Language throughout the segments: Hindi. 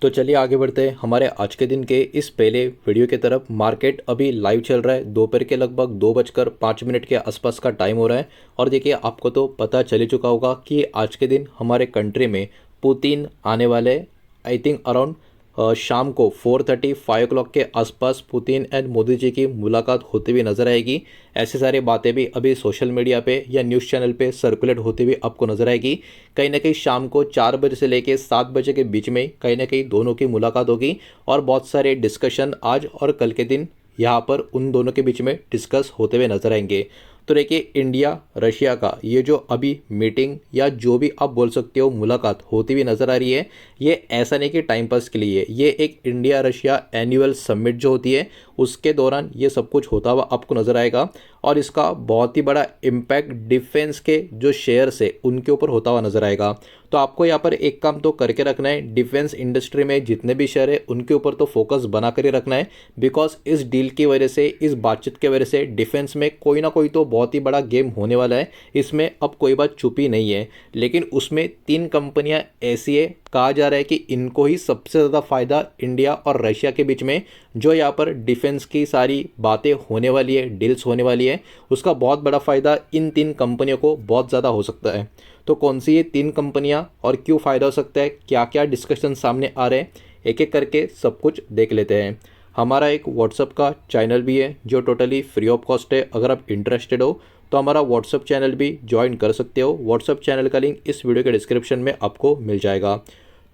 तो चलिए आगे बढ़ते हैं हमारे आज के दिन के इस पहले वीडियो की तरफ। मार्केट अभी लाइव चल रहा है, दोपहर के लगभग 2:05 के आसपास का टाइम हो रहा है। और देखिए, आपको तो पता चल ही चुका होगा कि आज के दिन हमारे कंट्री में पुतिन आने वाले, आई थिंक अराउंड शाम को 4:30 5 o'clock के आसपास पुतिन एंड मोदी जी की मुलाकात होती हुई नजर आएगी। ऐसी सारी बातें भी अभी सोशल मीडिया पे या न्यूज़ चैनल पे सर्कुलेट होती हुई आपको नजर आएगी। कहीं ना कहीं शाम को 4 बजे से लेकर 7 बजे के बीच में कहीं ना कहीं दोनों की मुलाकात होगी और बहुत सारे डिस्कशन आज और कल के दिन यहाँ पर उन दोनों के बीच में डिस्कस होते हुए नजर आएंगे। तो देखिए, इंडिया रशिया का ये जो अभी मीटिंग या जो भी आप बोल सकते हो मुलाकात होती हुई नज़र आ रही है, ये ऐसा नहीं कि टाइम पास के लिए, ये एक इंडिया रशिया एनुअल समिट जो होती है उसके दौरान ये सब कुछ होता हुआ आपको नज़र आएगा। और इसका बहुत ही बड़ा इम्पैक्ट डिफेंस के जो शेयर्स है उनके ऊपर होता हुआ नज़र आएगा। तो आपको यहाँ पर एक काम तो करके रखना है, डिफेंस इंडस्ट्री में जितने भी शेयर है उनके ऊपर तो फोकस बना कर ही रखना है। बिकॉज इस डील की वजह से, इस बातचीत की वजह से डिफेंस में कोई ना कोई तो बहुत ही बड़ा गेम होने वाला है। इसमें अब कोई बात छुपी नहीं है। लेकिन उसमें 3 कंपनियां ऐसी है, कहा जा रहा है कि इनको ही सबसे ज़्यादा फ़ायदा इंडिया और रशिया के बीच में जो यहाँ पर डिफेंस की सारी बातें होने वाली है, डील्स होने वाली है, उसका बहुत बड़ा फ़ायदा इन 3 कंपनियों को बहुत ज़्यादा हो सकता है। तो कौन सी ये 3 कंपनियां और क्यों फ़ायदा हो सकता है, क्या क्या डिस्कशन सामने आ रहे हैं, एक एक करके सब कुछ देख लेते हैं। हमारा एक व्हाट्सअप का चैनल भी है जो टोटली फ्री ऑफ कॉस्ट है। अगर आप इंटरेस्टेड हो तो हमारा व्हाट्सअप चैनल भी ज्वाइन कर सकते हो। व्हाट्सअप चैनल का लिंक इस वीडियो के डिस्क्रिप्शन में आपको मिल जाएगा।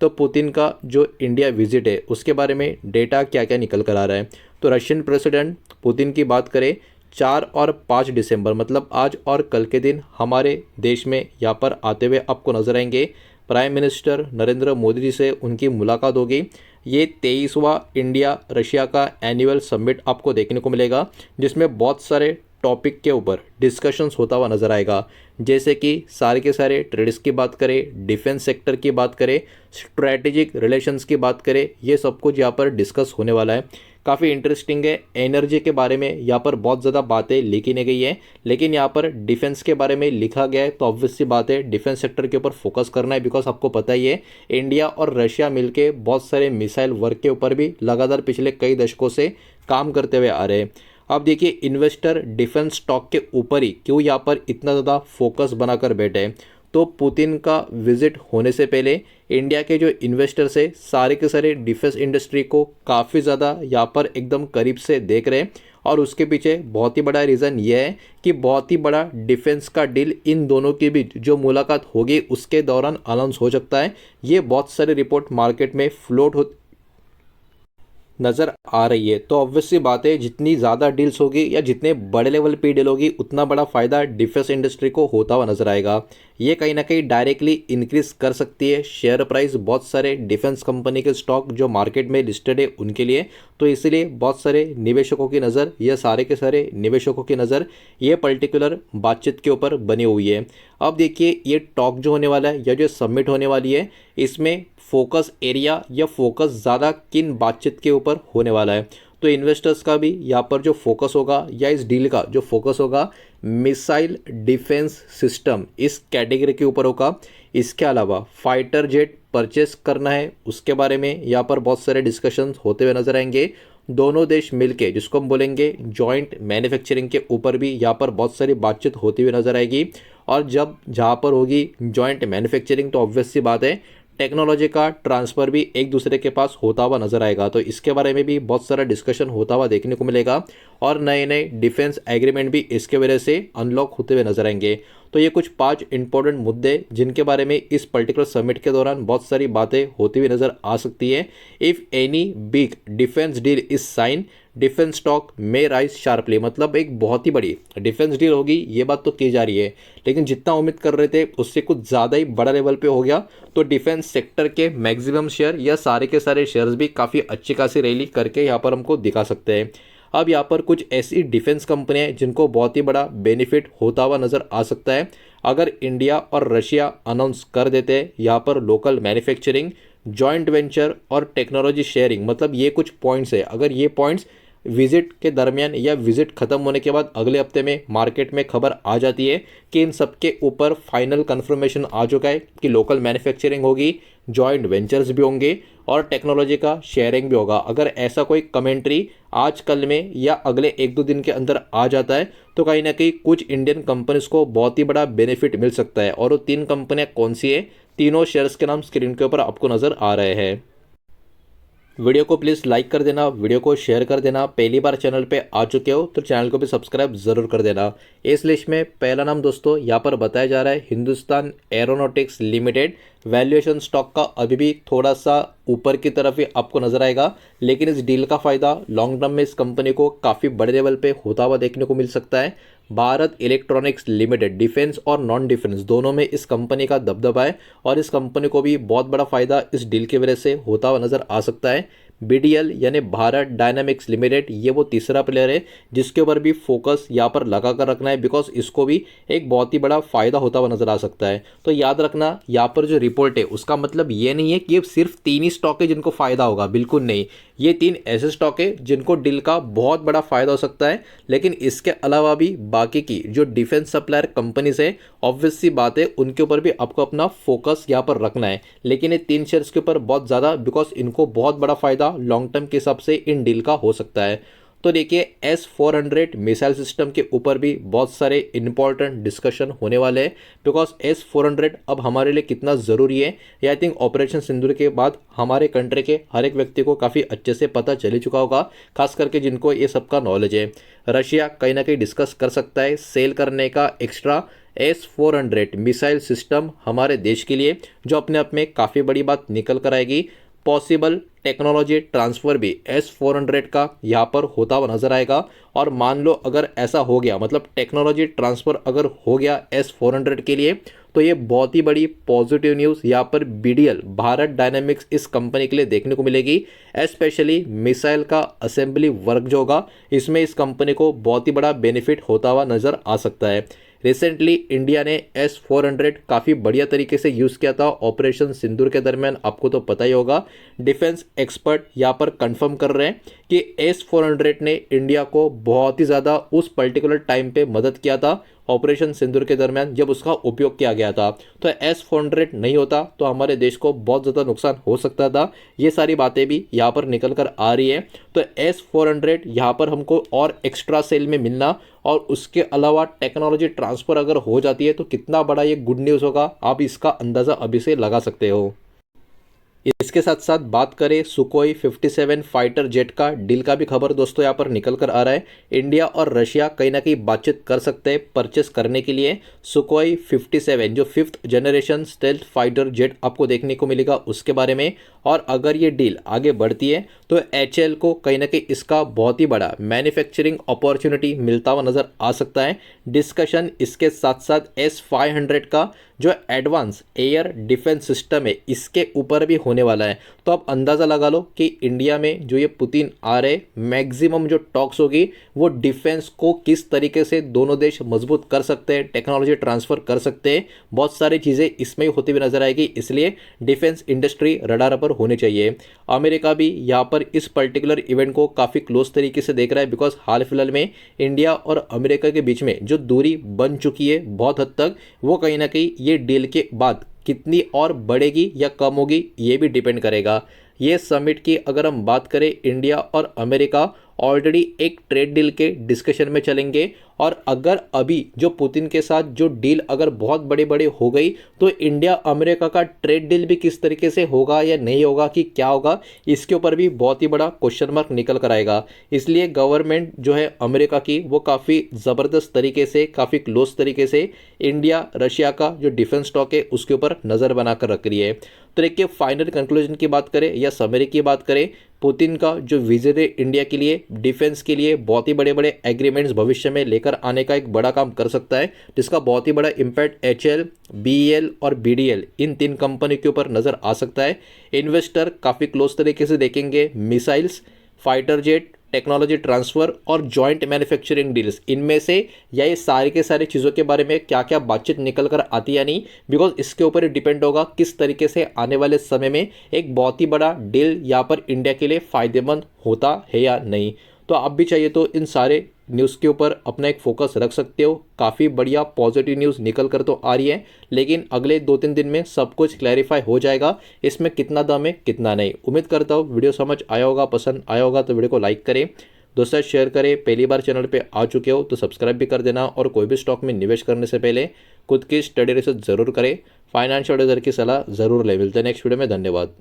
तो पुतिन का जो इंडिया विजिट है उसके बारे में डेटा क्या क्या निकल कर आ रहा है। तो रशियन प्रेसिडेंट पुतिन की बात करें, 4 और 5 दिसंबर मतलब आज और कल के दिन हमारे देश में यहाँ पर आते हुए आपको नजर आएंगे। प्राइम मिनिस्टर नरेंद्र मोदी जी से उनकी मुलाकात होगी। ये 23वां इंडिया रशिया का एनुअल समिट आपको देखने को मिलेगा, जिसमें बहुत सारे टॉपिक के ऊपर डिस्कशंस होता हुआ नजर आएगा। जैसे कि सारे के सारे ट्रेड्स की बात करें, डिफेंस सेक्टर की बात करें, स्ट्रैटेजिक रिलेशंस की बात करें, ये सब कुछ यहाँ पर डिस्कस होने वाला है। काफ़ी इंटरेस्टिंग है। एनर्जी के बारे में यहाँ पर बहुत ज़्यादा बातें लिखी नहीं गई है, लेकिन यहाँ पर डिफेंस के बारे में लिखा गया है। तो ऑब्वियस सी बात है, डिफेंस सेक्टर के ऊपर फोकस करना है। बिकॉज आपको पता ही है, इंडिया और रशिया मिलके बहुत सारे मिसाइल वर्क के ऊपर भी लगातार पिछले कई दशकों से काम करते हुए आ रहे हैं। अब देखिए, इन्वेस्टर डिफेंस स्टॉक के ऊपर ही क्यों यहाँ पर इतना ज़्यादा फोकस बनाकर बैठे हैं। तो पुतिन का विजिट होने से पहले इंडिया के जो इन्वेस्टर्स है सारे के सारे डिफेंस इंडस्ट्री को काफ़ी ज़्यादा यहाँ पर एकदम करीब से देख रहे हैं। और उसके पीछे बहुत ही बड़ा रीज़न ये है कि बहुत ही बड़ा डिफेंस का डील इन दोनों के बीच जो मुलाकात होगी उसके दौरान अनाउंस हो सकता है। ये बहुत सारे रिपोर्ट मार्केट में फ्लोट हो नज़र आ रही है। तो ऑब्वियस सी बात है, जितनी ज़्यादा डील्स होगी या जितने बड़े लेवल पे डील होगी उतना बड़ा फ़ायदा डिफेंस इंडस्ट्री को होता हुआ नज़र आएगा। ये कहीं ना कहीं डायरेक्टली इंक्रीज कर सकती है शेयर प्राइस बहुत सारे डिफेंस कंपनी के स्टॉक जो मार्केट में लिस्टेड है उनके लिए। तो इसलिए बहुत सारे निवेशकों की नज़र, ये सारे के सारे निवेशकों की नज़र ये पर्टिकुलर बातचीत के ऊपर बनी हुई है। अब देखिए, ये टॉक जो होने वाला है या जो सबमिट होने वाली है, इसमें फोकस एरिया या फोकस ज़्यादा किन बातचीत के ऊपर होने वाला है। तो इन्वेस्टर्स का भी यहाँ पर जो फोकस होगा या इस डील का जो फोकस होगा, मिसाइल डिफेंस सिस्टम इस कैटेगरी के ऊपर होगा। इसके अलावा फाइटर जेट परचेस करना है, उसके बारे में यहाँ पर बहुत सारे डिस्कशंस होते हुए नजर आएंगे। दोनों देश मिलके जिसको हम बोलेंगे जॉइंट मैन्युफैक्चरिंग के ऊपर भी यहाँ पर बहुत सारी बातचीत होती हुई नजर आएगी। और जब जहाँ पर होगी जॉइंट मैन्युफैक्चरिंग तो ऑब्वियस सी बात है, टेक्नोलॉजी का ट्रांसफ़र भी एक दूसरे के पास होता हुआ नजर आएगा। तो इसके बारे में भी बहुत सारा डिस्कशन होता हुआ देखने को मिलेगा और नए नए डिफेंस एग्रीमेंट भी इसके वजह से अनलॉक होते हुए नजर आएंगे। तो ये कुछ 5 इंपॉर्टेंट मुद्दे जिनके बारे में इस पर्टिकुलर समिट के दौरान बहुत सारी बातें होती हुई नजर आ सकती है। If any big defence deal is sine, defence stock में राइज शार्पली, मतलब एक बहुत ही बड़ी डिफेंस डील होगी, ये बात तो की जा रही है। लेकिन जितना उम्मीद कर रहे थे उससे कुछ ज़्यादा ही बड़ा लेवल पे हो गया। तो डिफेंस सेक्टर के मैक्सिमम शेयर या सारे के सारे शेयर्स भी काफ़ी अच्छी खासी रैली करके यहाँ पर हमको दिखा सकते हैं। अब यहाँ पर कुछ ऐसी डिफेंस कंपनियां हैं जिनको बहुत ही बड़ा बेनिफिट होता हुआ नज़र आ सकता है अगर इंडिया और रशिया अनाउंस कर देते हैं यहाँ पर लोकल मैन्युफैक्चरिंग, जॉइंट वेंचर और टेक्नोलॉजी शेयरिंग। मतलब ये कुछ पॉइंट्स है, अगर ये पॉइंट्स विजिट के दरमियान या विजिट खत्म होने के बाद अगले हफ्ते में मार्केट में खबर आ जाती है कि इन सब के ऊपर फाइनल कंफर्मेशन आ चुका है कि लोकल मैन्युफैक्चरिंग होगी, जॉइंट वेंचर्स भी होंगे और टेक्नोलॉजी का शेयरिंग भी होगा। अगर ऐसा कोई कमेंट्री आज कल में या अगले 1-2 दिन के अंदर आ जाता है तो कहीं ना कहीं कुछ इंडियन कंपनीज को बहुत ही बड़ा बेनिफिट मिल सकता है। और वो 3 कंपनियां कौन सी है, तीनों शेयर्स के नाम स्क्रीन के ऊपर आपको नज़र आ रहे हैं। वीडियो को प्लीज़ लाइक कर देना, वीडियो को शेयर कर देना। पहली बार चैनल पे आ चुके हो तो चैनल को भी सब्सक्राइब ज़रूर कर देना। इस लिस्ट में पहला नाम दोस्तों यहाँ पर बताया जा रहा है Hindustan aeronautics limited. Valuation stock का अभी भी थोड़ा सा ऊपर की तरफ ही आपको नजर आएगा, लेकिन इस डील का फ़ायदा लॉन्ग टर्म में इस कंपनी को काफ़ी बड़े लेवल पे होता हुआ देखने को मिल सकता है। भारत इलेक्ट्रॉनिक्स लिमिटेड डिफेंस और नॉन डिफेंस दोनों में इस कंपनी का दबदबा है और इस कंपनी को भी बहुत बड़ा फायदा इस डील की वजह से होता हुआ नजर आ सकता है। बीडीएल यानी भारत डायनामिक्स लिमिटेड, ये वो तीसरा प्लेयर है जिसके ऊपर भी फोकस यहाँ पर लगा कर रखना है, बिकॉज इसको भी एक बहुत ही बड़ा फायदा होता हुआ नजर आ सकता है। तो याद रखना यहाँ पर जो रिपोर्ट है उसका मतलब ये नहीं है कि ये सिर्फ 3 ही स्टॉक है जिनको फायदा होगा, बिल्कुल नहीं। ये 3 ऐसे स्टॉक है जिनको डील का बहुत बड़ा फायदा हो सकता है, लेकिन इसके अलावा भी बाकी की जो डिफेंस सप्लायर कंपनीज है ऑब्वियस सी बात है उनके ऊपर भी आपको अपना फोकस यहाँ पर रखना है। लेकिन ये 3 शेयर्स के ऊपर बहुत ज़्यादा, बिकॉज इनको बहुत बड़ा फायदा लॉन्ग टर्म के हिसाब से इन डील का हो सकता है। तो देखिए S-400 मिसाइल सिस्टम के ऊपर भी बहुत सारे इंपॉर्टेंट डिस्कशन होने वाले हैं, बिकॉज S-400 अब हमारे लिए कितना ज़रूरी है ये आई थिंक ऑपरेशन सिंदूर के बाद हमारे कंट्री के हर एक व्यक्ति को काफ़ी अच्छे से पता चल ही चुका होगा, खास करके जिनको ये सब का नॉलेज है। रशिया कहीं ना कहीं डिस्कस कर सकता है सेल करने का एक्स्ट्रा S-400 मिसाइल सिस्टम हमारे देश के लिए, जो अपने आप में काफ़ी बड़ी बात निकल कर आएगी। पॉसिबल टेक्नोलॉजी ट्रांसफ़र भी S-400 का यहाँ पर होता हुआ नजर आएगा। और मान लो अगर ऐसा हो गया, मतलब टेक्नोलॉजी ट्रांसफ़र अगर हो गया S-400 के लिए, तो ये बहुत ही बड़ी पॉजिटिव न्यूज़ यहाँ पर बीडीएल भारत डायनामिक्स इस कंपनी के लिए देखने को मिलेगी। स्पेशली मिसाइल का असेंबली वर्क जो होगा इसमें इस कंपनी को बहुत ही बड़ा बेनिफिट होता हुआ नज़र आ सकता है। रिसेंटली इंडिया ने S-400 काफ़ी बढ़िया तरीके से यूज़ किया था ऑपरेशन सिंदूर के दरमियान, आपको तो पता ही होगा। डिफेंस एक्सपर्ट यहाँ पर कंफर्म कर रहे हैं कि S-400 ने इंडिया को बहुत ही ज़्यादा उस पर्टिकुलर टाइम पे मदद किया था ऑपरेशन सिंदूर के दरमियान जब उसका उपयोग किया गया था। तो S-400 नहीं होता तो हमारे देश को बहुत ज़्यादा नुकसान हो सकता था। ये सारी बातें भी यहाँ पर निकल कर आ रही है। तो S-400 यहाँ पर हमको और एक्स्ट्रा सेल में मिलना और उसके अलावा टेक्नोलॉजी ट्रांसफ़र अगर हो जाती है तो कितना बड़ा ये गुड न्यूज़ होगा, आप इसका अंदाज़ा अभी से लगा सकते हो। इसके साथ साथ बात करें सुकोई 57 फाइटर जेट का डील का भी खबर दोस्तों यहाँ पर निकल कर आ रहा है। इंडिया और रशिया कहीं ना कहीं बातचीत कर सकते हैं परचेस करने के लिए सुकोई 57 जो 5th generation stealth fighter jet आपको देखने को मिलेगा उसके बारे में। और अगर ये डील आगे बढ़ती है तो HAL को कहीं ना कहीं इसका बहुत ही बड़ा मैन्युफैक्चरिंग अपॉर्चुनिटी मिलता हुआ नज़र आ सकता है। डिस्कशन इसके साथ साथ S-500 का जो एडवांस एयर डिफेंस सिस्टम है इसके ऊपर भी होने वाला है। तो आप अंदाज़ा लगा लो कि इंडिया में जो ये पुतिन आ रहे मैक्सिमम जो टॉक्स होगी वो डिफेंस को किस तरीके से दोनों देश मजबूत कर सकते हैं, टेक्नोलॉजी ट्रांसफ़र कर सकते हैं, बहुत सारी चीज़ें इसमें ही होती हुई नजर आएगी। इसलिए डिफेंस इंडस्ट्री रडार पर होनी चाहिए। अमेरिका भी यहाँ पर इस पर्टिकुलर इवेंट को काफ़ी क्लोज तरीके से देख रहा है, बिकॉज हाल फिलहाल में इंडिया और अमेरिका के बीच में जो दूरी बन चुकी है बहुत हद तक, वो कहीं ना कहीं ये डील के बाद कितनी और बढ़ेगी या कम होगी ये भी डिपेंड करेगा। ये समिट की अगर हम बात करें, इंडिया और अमेरिका ऑलरेडी एक ट्रेड डील के डिस्कशन में चलेंगे। और अगर अभी जो पुतिन के साथ जो डील अगर बहुत बड़े बड़े हो गई तो इंडिया अमेरिका का ट्रेड डील भी किस तरीके से होगा या नहीं होगा कि क्या होगा, इसके ऊपर भी बहुत ही बड़ा क्वेश्चन मार्क निकल कर आएगा। इसलिए गवर्नमेंट जो है अमेरिका की वो काफ़ी ज़बरदस्त तरीके से, काफ़ी क्लोज तरीके से इंडिया रशिया का जो डिफेंस स्टॉक है उसके ऊपर नज़र बना कर रख रही है। तो देखिए फाइनल कंक्लूजन की बात करें या समरी की बात करें, पुतिन का जो विजन है इंडिया के लिए डिफेंस के लिए बहुत ही बड़े बड़े एग्रीमेंट्स भविष्य में लेकर आने का एक बड़ा काम कर सकता है, जिसका बहुत ही बड़ा इम्पैक्ट HAL, BEL और BDL इन 3 कंपनी के ऊपर नज़र आ सकता है। इन्वेस्टर काफ़ी क्लोज तरीके से देखेंगे missiles, fighter jet, technology transfer और जॉइंट मैन्युफैक्चरिंग डील्स, इनमें से या ये सारे के सारे चीज़ों के बारे में क्या क्या बातचीत निकल कर आती है या नहीं, बिकॉज इसके ऊपर ही डिपेंड होगा किस तरीके से आने वाले समय में एक बहुत ही बड़ा डील यहाँ पर इंडिया के लिए फ़ायदेमंद होता है या नहीं। तो आप भी चाहिए तो इन सारे न्यूज़ के ऊपर अपना एक फोकस रख सकते हो। काफ़ी बढ़िया पॉजिटिव न्यूज़ निकल कर तो आ रही है, लेकिन अगले 2-3 दिन में सब कुछ क्लैरिफाई हो जाएगा इसमें कितना दम है कितना नहीं। उम्मीद करता हूँ वीडियो समझ आया होगा, पसंद आया होगा तो वीडियो को लाइक करें, दोस्तों शेयर करें। पहली बार चैनल पे आ चुके हो तो सब्सक्राइब भी कर देना, और कोई भी स्टॉक में निवेश करने से पहले खुद की स्टडी रिसर्च जरूर करें, फाइनेंशियल एडवाइजर की सलाह जरूर ले। मिलते हैं नेक्स्ट वीडियो में, धन्यवाद।